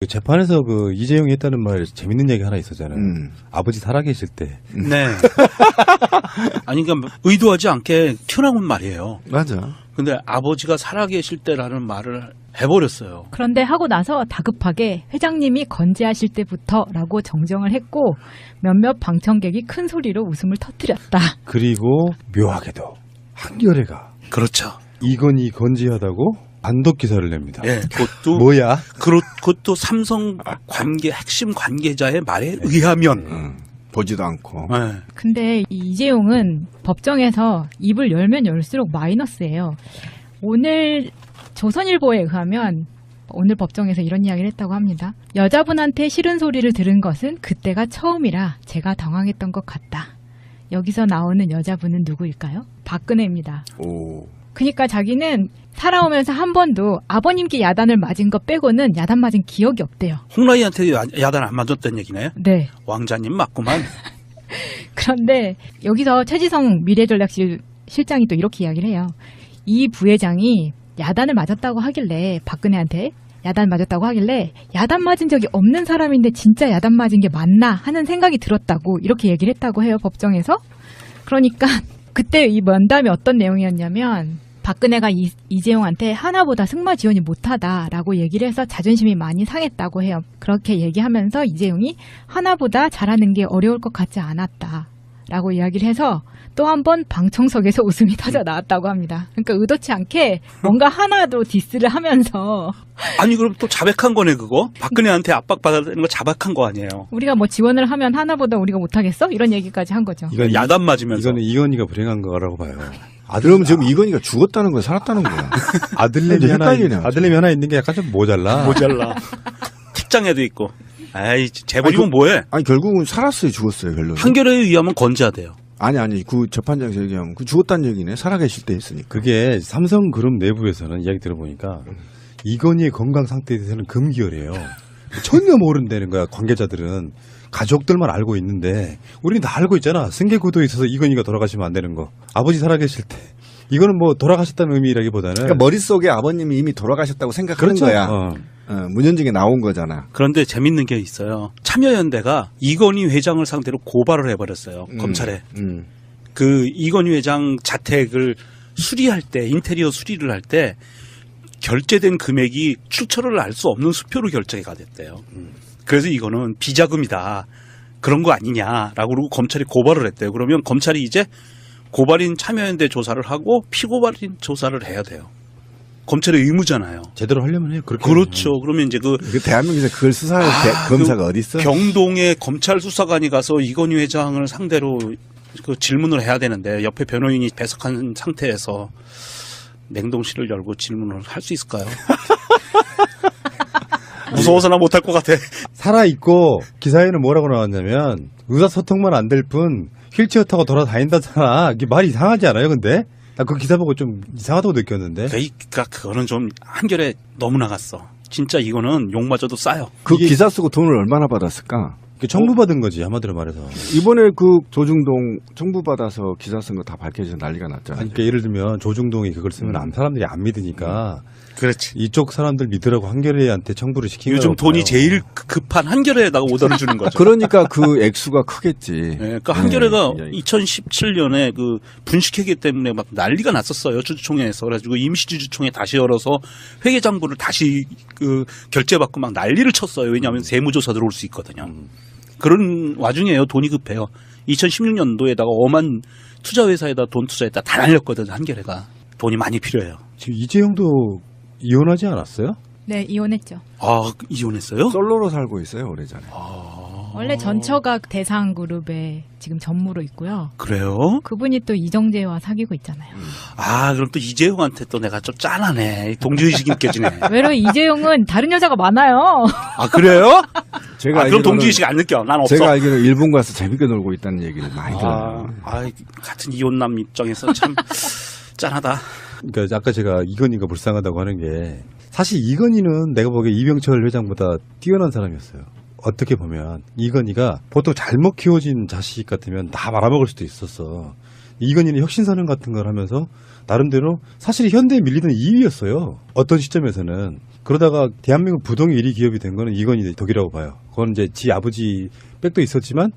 재판에서 그 이재용이 했다는 말 재밌는 얘기 하나 있었잖아요. 아버지 살아계실 때. 네. 아니, 그러니까 의도하지 않게 튀어나온 말이에요. 맞아. 근데 아버지가 살아계실 때라는 말을 해버렸어요. 그런데 하고 나서 다급하게 회장님이 건재하실 때부터라고 정정을 했고 몇몇 방청객이 큰 소리로 웃음을 터뜨렸다. 그리고 묘하게도 한겨레가 그렇죠. 이건희 건재하다고 단독 기사를 냅니다. 예, 그것도 뭐야? 그것도 삼성 핵심 관계자의 말에 의하면. 보지도 않고. 네. 근데 이 이재용은 법정에서 입을 열면 열수록 마이너스예요. 오늘 조선일보에 의하면 오늘 법정에서 이런 이야기를 했다고 합니다. 여자분한테 싫은 소리를 들은 것은 그때가 처음이라 제가 당황했던 것 같다. 여기서 나오는 여자분은 누구일까요? 박근혜입니다. 오. 그러니까 자기는 살아오면서 한 번도 아버님께 야단을 맞은 것 빼고는 야단 맞은 기억이 없대요. 홍라이한테 야단 안 맞았던 얘기네. 네. 왕자님 맞구만. 그런데 여기서 최지성 미래전략실장이 또 이렇게 이야기를 해요. 이 부회장이 야단을 맞았다고 하길래 박근혜한테 야단 맞았다고 하길래 야단 맞은 적이 없는 사람인데 진짜 야단 맞은 게 맞나 하는 생각이 들었다고 이렇게 얘기를 했다고 해요. 법정에서. 그러니까 그때 이 면담이 어떤 내용이었냐면 박근혜가 이재용한테 하나보다 승마 지원이 못하다라고 얘기를 해서 자존심이 많이 상했다고 해요. 그렇게 얘기하면서 이재용이 하나보다 잘하는 게 어려울 것 같지 않았다라고 이야기를 해서 또 한 번 방청석에서 웃음이 터져 나왔다고 합니다. 그러니까 의도치 않게 뭔가 하나도 디스를 하면서 아니 그럼 또 자백한 거네 그거? 박근혜한테 압박받는 거 자백한 거 아니에요? 우리가 뭐 지원을 하면 하나보다 우리가 못하겠어? 이런 얘기까지 한 거죠. 이건 야단 맞으면서. 이거는 이건희가 불행한 거라고 봐요. 그럼 지금 이건희가 죽었다는 거야, 살았다는 거야. 아들내미 헷갈리네, 아들내미 하나 있는 게 약간 좀 모자라. 틱장에도 있고. 아이 재벌이면 뭐해? 아니 결국은 살았어요, 죽었어요, 결론은. 한겨레에 의하면 건재하대요. 아니 그 재판장에서 얘기하면 그 죽었다는 얘기네. 살아계실 때 했으니까. 그게 삼성그룹 내부에서는 이야기 들어보니까 이건희의 건강 상태에 대해서는 금기열이에요. 전혀 모른다는 거야. 관계자들은 가족들만 알고 있는데 우리는 다 알고 있잖아. 승계구도에 있어서 이건희가 돌아가시면 안 되는 거. 아버지 살아계실 때. 이거는 뭐 돌아가셨다는 의미라기보다는 그러니까 머릿속에 아버님이 이미 돌아가셨다고 생각하는 그렇죠. 거야. 문현중에 나온 거잖아. 그런데 재밌는 게 있어요. 참여연대가 이건희 회장을 상대로 고발을 해버렸어요. 검찰에. 그 이건희 회장 자택을 수리할 때 인테리어 수리를 할 때 결제된 금액이 출처를 알 수 없는 수표로 결제가 됐대요. 그래서 이거는 비자금이다. 그런 거 아니냐라고 그러고 검찰이 고발을 했대요. 그러면 검찰이 이제 고발인 참여연대 조사를 하고 피고발인 조사를 해야 돼요. 검찰의 의무잖아요. 제대로 하려면 해요. 그렇게 그렇죠. 그러면 이제 그 대한민국에서 그걸 수사할 검사가 어디 있어? 병동에 검찰 수사관이 가서 이건희 회장을 상대로 그 질문을 해야 되는데 옆에 변호인이 배석한 상태에서 냉동실을 열고 질문을 할 수 있을까요? 무서워서나 못할 것 같아. 살아있고 기사에는 뭐라고 나왔냐면 의사소통만 안 될 뿐 휠체어 타고 돌아다닌다잖아. 이게 말이 이상하지 않아요 근데? 나 그 기사 보고 좀 이상하다고 느꼈는데. 그러니까 그거는 좀 한결에 너무 나갔어. 진짜 이거는 욕마저도 싸요. 그 기사 쓰고 돈을 얼마나 받았을까? 청부받은 거지 한마디로 말해서. 이번에 그 조중동 청부받아서 기사 쓴 거 다 밝혀져서 난리가 났잖아요. 그러니까 예를 들면 조중동이 그걸 쓰면 사람들이 안 믿으니까 그렇지. 이쪽 사람들 믿으라고 한겨레한테 청부를 시킨 거예요. 요즘 돈이 제일 급한 한겨레에다가 오더를 주는 거죠. 그러니까 그 액수가 크겠지. 네, 그러니까 한겨레가 2017년에 그 분식회계 때문에 막 난리가 났었어요. 주주총회에서. 그래가지고 임시주주총회 다시 열어서 회계장부를 다시 그 결제받고 막 난리를 쳤어요. 왜냐하면 세무조사 들어올 수 있거든요. 그런 와중에요. 돈이 급해요. 2016년도에다가 엄한 투자회사에다 돈 투자했다 다 날렸거든요. 한겨레가. 돈이 많이 필요해요. 지금 이재용도 이혼하지 않았어요? 네, 이혼했죠. 아, 이혼했어요? 솔로로 살고 있어요, 오래전에. 원래 전처가 대상그룹에 지금 전무로 있고요. 그래요? 그분이 또 이정재와 사귀고 있잖아요. 아, 그럼 또 이재용한테 또 내가 좀 짠하네. 동지의식이 느껴지네. 외로 이재용은 다른 여자가 많아요. 아, 그래요? 제가 그럼 동지의식 안 느껴. 난 없어. 제가 알기로 일본 가서 재밌게 놀고 있다는 얘기를 많이 들어요. 같은 이혼남 입장에서 참 짠하다. 그러니까 아까 제가 이건희가 불쌍하다고 하는 게 사실 이건희는 내가 보기에 이병철 회장보다 뛰어난 사람이었어요. 어떻게 보면 이건희가 보통 잘못 키워진 자식 같으면 다 말아먹을 수도 있었어. 이건희는 혁신선언 같은 걸 하면서 나름대로 사실 현대에 밀리던 2위였어요. 어떤 시점에서는 그러다가 대한민국 부동의 1위 기업이 된 거는 이건희 덕이라고 봐요. 그건 이제 지 아버지 백도 있었지만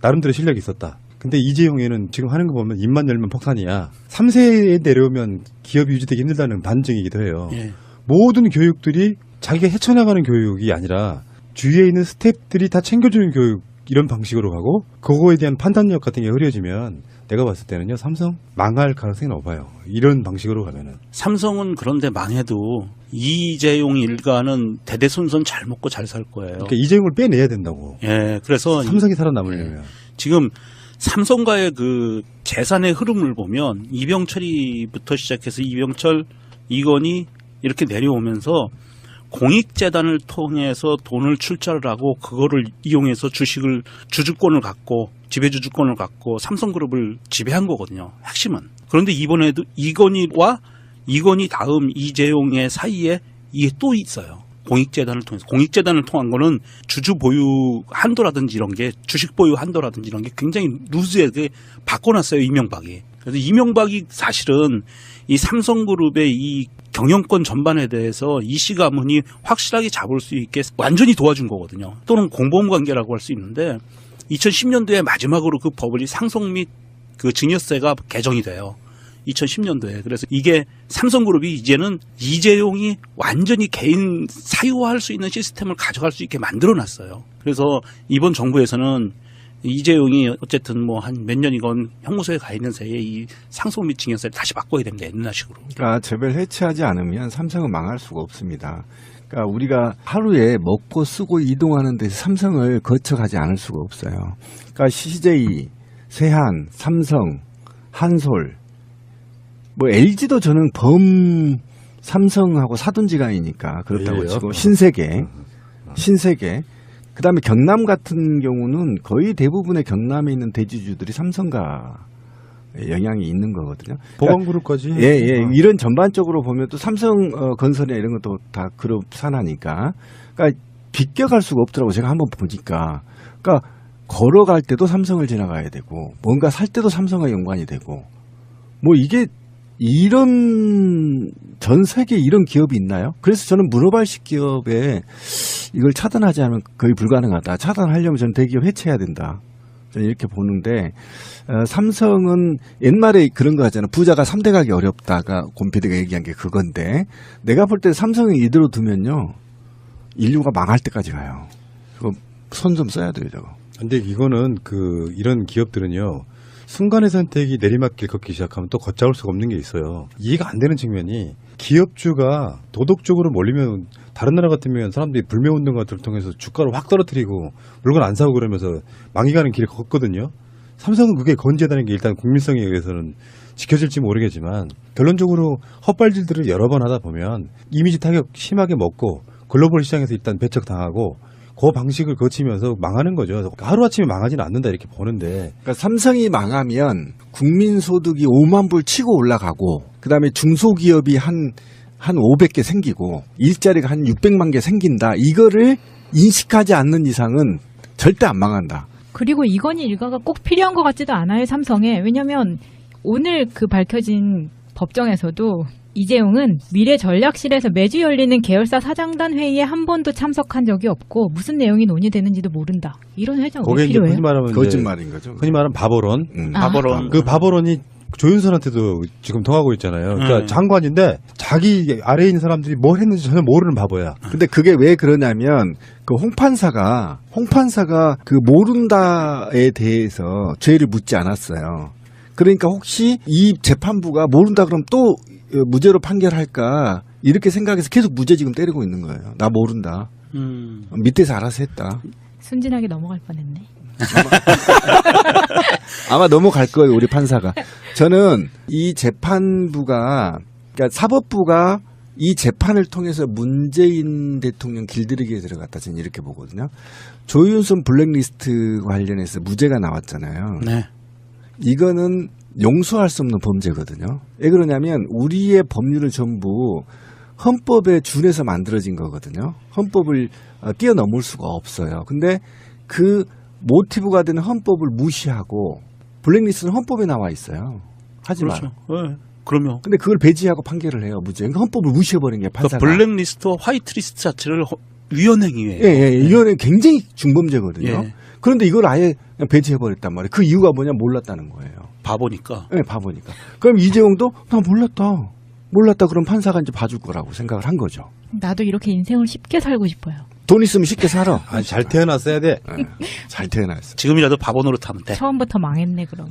나름대로 실력이 있었다. 근데 이재용에는 지금 하는 거 보면 입만 열면 폭탄이야. 3세에 내려오면 기업이 유지되기 힘들다는 반증이기도 해요. 예. 모든 교육들이 자기가 헤쳐나가는 교육이 아니라 주위에 있는 스태프들이 다 챙겨주는 교육 이런 방식으로 가고 그거에 대한 판단력 같은 게 흐려지면 내가 봤을 때는요 삼성 망할 가능성이 높아요. 이런 방식으로 가면은. 삼성은 그런데 망해도 이재용 일가는 대대손손 잘 먹고 잘 살 거예요. 그러니까 이재용을 빼내야 된다고. 예, 그래서 삼성이 살아남으려면. 지금 삼성과의 그 재산의 흐름을 보면 이병철이부터 시작해서 이병철, 이건희 이렇게 내려오면서 공익재단을 통해서 돈을 출자를 하고 그거를 이용해서 주주권을 갖고 지배주주권을 갖고 삼성그룹을 지배한 거거든요. 핵심은. 그런데 이번에도 이건희 다음 이재용의 사이에 이게 또 있어요. 공익재단을 통해서. 공익재단을 통한 거는 주주 보유 한도라든지 이런 게 주식 보유 한도라든지 이런 게 굉장히 루즈하게 바꿔놨어요. 이명박이. 그래서 이명박이 사실은 이 삼성그룹의 이 경영권 전반에 대해서 이씨 가문이 확실하게 잡을 수 있게 완전히 도와준 거거든요. 또는 공범 관계라고 할 수 있는데 2010년도에 마지막으로 그 법이 상속 및 그 증여세가 개정이 돼요. 2010년도에. 그래서 이게 삼성그룹이 이제는 이재용이 완전히 개인 사유화할 수 있는 시스템을 가져갈 수 있게 만들어놨어요. 그래서 이번 정부에서는 이재용이 어쨌든 뭐 한 몇 년이건 형무소에 가 있는 사이에 이 상속 및 증여세를 다시 바꿔야 됩니다. 옛날식으로. 그러니까 재벌 해체하지 않으면 삼성은 망할 수가 없습니다. 그러니까 우리가 하루에 먹고 쓰고 이동하는 데서 삼성을 거쳐가지 않을 수가 없어요. 그러니까 CJ, 세한, 삼성, 한솔, 뭐 LG도 저는 삼성하고 사돈지간이니까 그렇다고 예요. 치고 신세계. 그다음에 경남 같은 경우는 거의 대부분의 경남에 있는 대주주들이 삼성가 영향이 있는 거거든요. 보건그룹까지. 예. 이런 전반적으로 보면 또 삼성 건설이나 이런 것도 다 그룹 산하니까. 그러니까 비껴갈 수가 없더라고 제가 한번 보니까. 그러니까 걸어갈 때도 삼성을 지나가야 되고 뭔가 살 때도 삼성과 연관이 되고 뭐 이게 이런 전 세계에 이런 기업이 있나요? 그래서 저는 문어발식 기업에 이걸 차단하지 않으면 거의 불가능하다. 차단하려면 저는 대기업 해체해야 된다. 저는 이렇게 보는데 삼성은 옛말에 그런 거 하잖아요. 부자가 3대 가기 어렵다가 곰피디가 얘기한 게 그건데 내가 볼 때 삼성이 이대로 두면요. 인류가 망할 때까지 가요. 그거 손 좀 써야 돼요. 저거. 근데 이거는 이런 기업들은요. 순간의 선택이 내리막길 걷기 시작하면 또 걷잡을 수가 없는 게 있어요. 이해가 안 되는 측면이 기업주가 도덕적으로 몰리면 다른 나라 같으면 사람들이 불매운동 같은 걸 통해서 주가를 확 떨어뜨리고 물건 안 사고 그러면서 망이 가는 길을 걷거든요. 삼성은 그게 건재하다는 게 일단 국민성에 의해서는 지켜질지 모르겠지만 결론적으로 헛발질들을 여러 번 하다 보면 이미지 타격 심하게 먹고 글로벌 시장에서 일단 배척당하고 그 방식을 거치면서 망하는 거죠. 하루아침에 망하지는 않는다 이렇게 보는데. 그러니까 삼성이 망하면 국민소득이 5만 불 치고 올라가고 그다음에 중소기업이 한 500개 생기고 일자리가 한 600만 개 생긴다. 이거를 인식하지 않는 이상은 절대 안 망한다. 그리고 이건희 일가가 꼭 필요한 것 같지도 않아요, 삼성에. 왜냐하면 오늘 밝혀진 법정에서도 이재용은 미래전략실에서 매주 열리는 계열사 사장단 회의에 한 번도 참석한 적이 없고 무슨 내용이 논의되는지도 모른다. 이런 회장 왜 필요해요? 흔히 말하면 거짓말인 거죠. 흔히 말하면 바보론. 바보론. 그 바보론이 조윤선한테도 지금 통하고 있잖아요. 그러니까 장관인데 자기 아래에 있는 사람들이 뭘 했는지 전혀 모르는 바보야. 근데 그게 왜 그러냐면 그 홍판사가 그 모른다에 대해서 죄를 묻지 않았어요. 그러니까 혹시 이 재판부가 모른다 그러면 또 무죄로 판결할까 이렇게 생각해서 계속 무죄 지금 때리고 있는 거예요. 나 모른다. 밑에서 알아서 했다. 순진하게 넘어갈 뻔했네. 아마 넘어갈 거예요, 우리 판사가. 저는 이 재판부가, 그러니까 사법부가 이 재판을 통해서 문재인 대통령 길들이기에 들어갔다. 저는 이렇게 보거든요. 조윤선 블랙리스트 관련해서 무죄가 나왔잖아요. 네. 이거는 용서할 수 없는 범죄거든요. 왜 그러냐면 우리의 법률은 전부 헌법에 준해서 만들어진 거거든요. 헌법을 뛰어넘을 수가 없어요. 근데 그 모티브가 되는 헌법을 무시하고 블랙리스트는 헌법에 나와 있어요. 하지 그렇죠. 마라. 네. 그럼요. 근데 그걸 배제하고 판결을 해요. 무죄. 헌법을 무시해버린 게 그러니까 판사가. 블랙리스트와 화이트리스트 자체를 위헌행위예요. 예. 이거는 굉장히 중범죄거든요. 예. 그런데 이걸 아예 그냥 배제해버렸단 말이에요. 그 이유가 뭐냐 몰랐다는 거예요. 바보니까. 예, 바보니까. 그럼 이재용도 나 몰랐다. 그럼 판사가 이제 봐줄 거라고 생각을 한 거죠. 나도 이렇게 인생을 쉽게 살고 싶어요. 돈 있으면 쉽게 살아. 아니, 잘 태어났어야 돼. 예, 잘 태어났어. 지금이라도 바보 노릇하면 돼. 처음부터 망했네 그럼.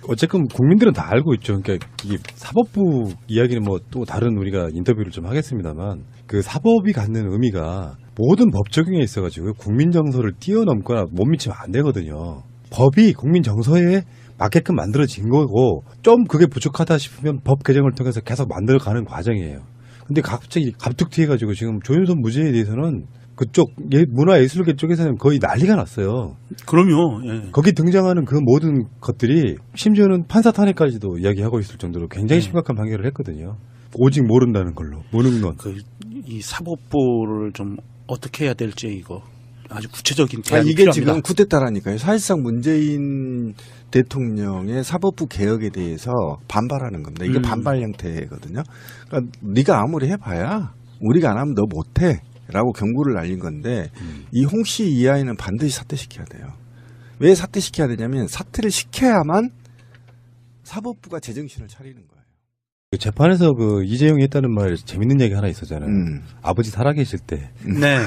어쨌든 국민들은 다 알고 있죠. 그러니까 이 사법부 이야기는 뭐 또 다른 우리가 인터뷰를 좀 하겠습니다만 그 사법이 갖는 의미가 모든 법 적용에 있어가지고 국민 정서를 뛰어넘거나 못 미치면 안 되거든요. 법이 국민 정서에 맞게끔 만들어진 거고 좀 그게 부족하다 싶으면 법 개정을 통해서 계속 만들어가는 과정이에요. 근데 갑자기 갑툭튀해가지고 지금 조윤선 무죄에 대해서는 그쪽 문화예술계 쪽에서는 거의 난리가 났어요. 그럼요. 예. 거기 등장하는 그 모든 것들이 심지어는 판사 탄핵까지도 이야기하고 있을 정도로 굉장히 네. 심각한 판결을 했거든요. 오직 모른다는 걸로 무능론. 이 사법부를 좀 어떻게 해야 될지 이거 아주 구체적인 아, 대안이 이게 필요합니다. 지금 쿠데타라니까요. 사실상 문재인 대통령의 사법부 개혁에 대해서 반발하는 겁니다. 이게 반발 형태거든요. 그러니까 네가 아무리 해봐야 우리가 안 하면 너 못해. 라고 경고를 날린 건데 이 홍씨 이하에는 반드시 사퇴시켜야 돼요. 왜 사퇴시켜야 되냐면 사퇴를 시켜야만 사법부가 제정신을 차리는 거예요. 그 재판에서 그 이재용이 했다는 말 재밌는 얘기 하나 있었잖아요. 음. 아버지 살아계실 때. 네.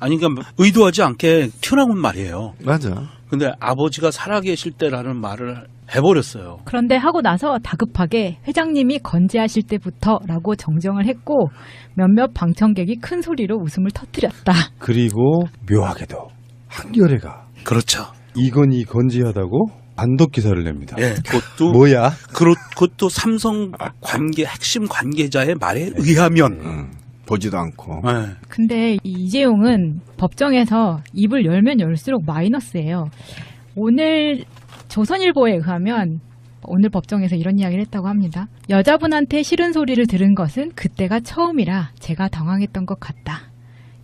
아니 그러니까 의도하지 않게 튀어나온 말이에요. 맞아. 근데 아버지가 살아계실 때라는 말을 해버렸어요. 그런데 하고 나서 다급하게 회장님이 건재하실 때부터라고 정정을 했고 몇몇 방청객이 큰 소리로 웃음을 터뜨렸다. 그리고 묘하게도 한겨레가 그렇죠. 이건희 건지하다고 단독 기사를 냅니다. 예, 그것도 뭐야? 그것도 삼성 핵심 관계자의 말에 의하면. 보지도 않고. 예. 근데 이 이재용은 법정에서 입을 열면 열수록 마이너스예요. 오늘 조선일보에 의하면 오늘 법정에서 이런 이야기를 했다고 합니다. 여자분한테 싫은 소리를 들은 것은 그때가 처음이라 제가 당황했던 것 같다.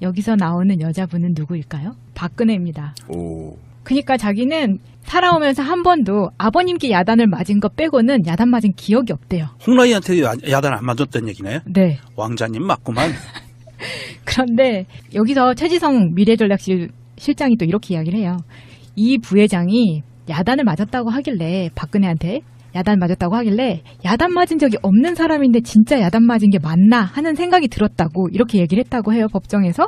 여기서 나오는 여자분은 누구일까요? 박근혜입니다. 오. 그러니까 자기는 살아오면서 한 번도 아버님께 야단을 맞은 것 빼고는 야단 맞은 기억이 없대요. 홍라이한테 야단 안 맞았다는 얘기네. 네. 왕자님 맞구만. 그런데 여기서 최지성 미래전략실 실장이 또 이렇게 이야기를 해요. 이 부회장이 야단을 맞았다고 하길래 박근혜한테 야단 맞았다고 하길래 야단 맞은 적이 없는 사람인데 진짜 야단 맞은 게 맞나 하는 생각이 들었다고 이렇게 얘기를 했다고 해요. 법정에서.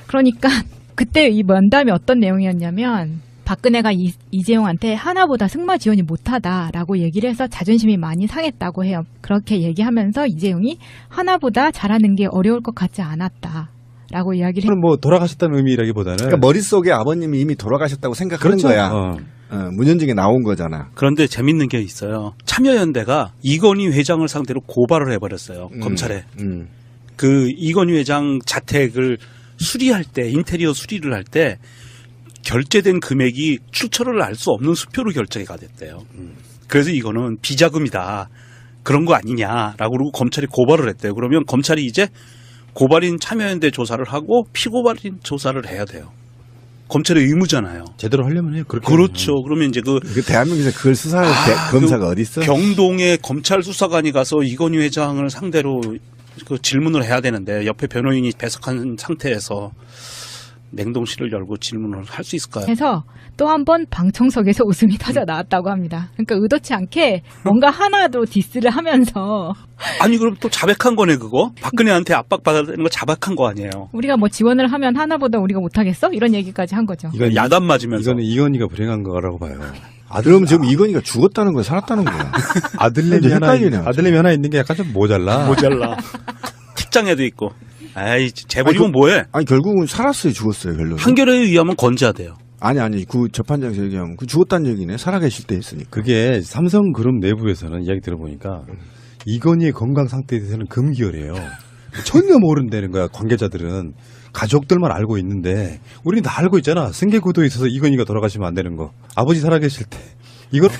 그러니까 그때 이 면담이 어떤 내용이었냐면 박근혜가 이재용한테 하나보다 승마 지원이 못하다라고 얘기를 해서 자존심이 많이 상했다고 해요. 그렇게 얘기하면서 이재용이 하나보다 잘하는 게 어려울 것 같지 않았다라고 이야기를 해요. 저는 뭐 돌아가셨다는 의미라기보다는 그러니까 머릿속에 아버님이 이미 돌아가셨다고 생각하는 그렇죠. 거야. 문현중에 나온 거잖아. 그런데 재밌는 게 있어요. 참여연대가 이건희 회장을 상대로 고발을 해버렸어요. 검찰에. 그 이건희 회장 자택을 수리할 때, 인테리어 수리를 할 때 결제된 금액이 출처를 알 수 없는 수표로 결제가 됐대요. 그래서 이거는 비자금이다. 그런 거 아니냐라고 그러고 검찰이 고발을 했대요. 그러면 검찰이 이제 고발인 참여연대 조사를 하고 피고발인 조사를 해야 돼요. 검찰의 의무잖아요. 제대로 하려면 해요. 그렇게 그렇죠. 그러면 이제 그 대한민국에서 그걸 수사할 검사가 어디 있어? 경동의 검찰 수사관이 가서 이건희 회장을 상대로 그 질문을 해야 되는데 옆에 변호인이 배석한 상태에서 냉동실을 열고 질문을 할 수 있을까요? 그래서 또 한 번 방청석에서 웃음이 터져 나왔다고 합니다. 그러니까 의도치 않게 뭔가 하나도 디스를 하면서 아니 그럼 또 자백한 거네 그거? 박근혜한테 압박받는 거 자백한 거 아니에요? 우리가 뭐 지원을 하면 하나보다 우리가 못하겠어? 이런 얘기까지 한 거죠. 이건 야단 맞으면서. 이거는 이건희가 불행한 거라고 봐요. 그럼 지금 이건희가 죽었다는 거야, 살았다는 거야. 아들내미 이제 하나 헷갈리네, 아들내미 하나 있는 게 약간 좀 모자라. 모자라. 책장에도 있고. 아이 재벌이면 뭐해? 아니 결국은 살았어요, 죽었어요, 결론은. 한겨레에 의하면 건재하대요. 아니 그 재판장에서 얘기하면 그 죽었다는 얘기네. 살아계실 때 했으니까. 그게 삼성그룹 내부에서는 이야기 들어보니까 이건희의 건강 상태에 대해서는 금기열이에요. 전혀 모른다는 거야. 관계자들은 가족들만 알고 있는데 우리는 다 알고 있잖아. 승계구도에 있어서 이건희가 돌아가시면 안 되는 거. 아버지 살아계실 때 이걸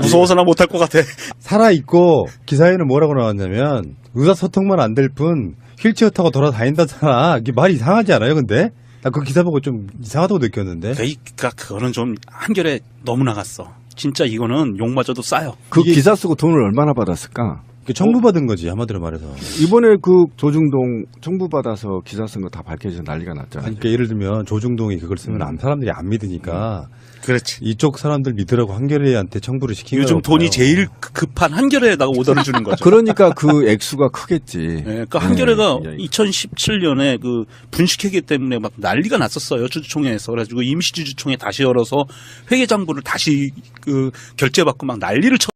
무서워서나 못할 것 같아. 살아있고 기사에는 뭐라고 나왔냐면 의사소통만 안 될 뿐 휠체어 타고 돌아다닌다잖아. 이게 말이 이상하지 않아요 근데? 나 그 기사 보고 좀 이상하다고 느꼈는데. 그러니까 그거는 좀 한결에 너무 나갔어. 진짜 이거는 욕마저도 싸요. 그 이게- 기사 쓰고 돈을 얼마나 받았을까? 청부받은 거지 한마디로 말해서. 이번에 그 조중동 청부받아서 기사 쓴 거 다 밝혀져서 난리가 났잖아요. 아니, 그러니까 예를 들면 조중동이 그걸 쓰면 사람들이 안 믿으니까 그렇지. 이쪽 사람들 믿으라고 한겨레한테 청부를 시킨 요즘 거라고 돈이 봐요. 제일 급한 한겨레에다가 오더를 주는 거죠. 그러니까 그 액수가 크겠지. 네, 그 한겨레가 예. 2017년에 그 분식회계 때문에 막 난리가 났었어요. 주주총회에서. 그래가지고 임시주주총회 다시 열어서 회계장부를 다시 그 결제받고 막 난리를 쳤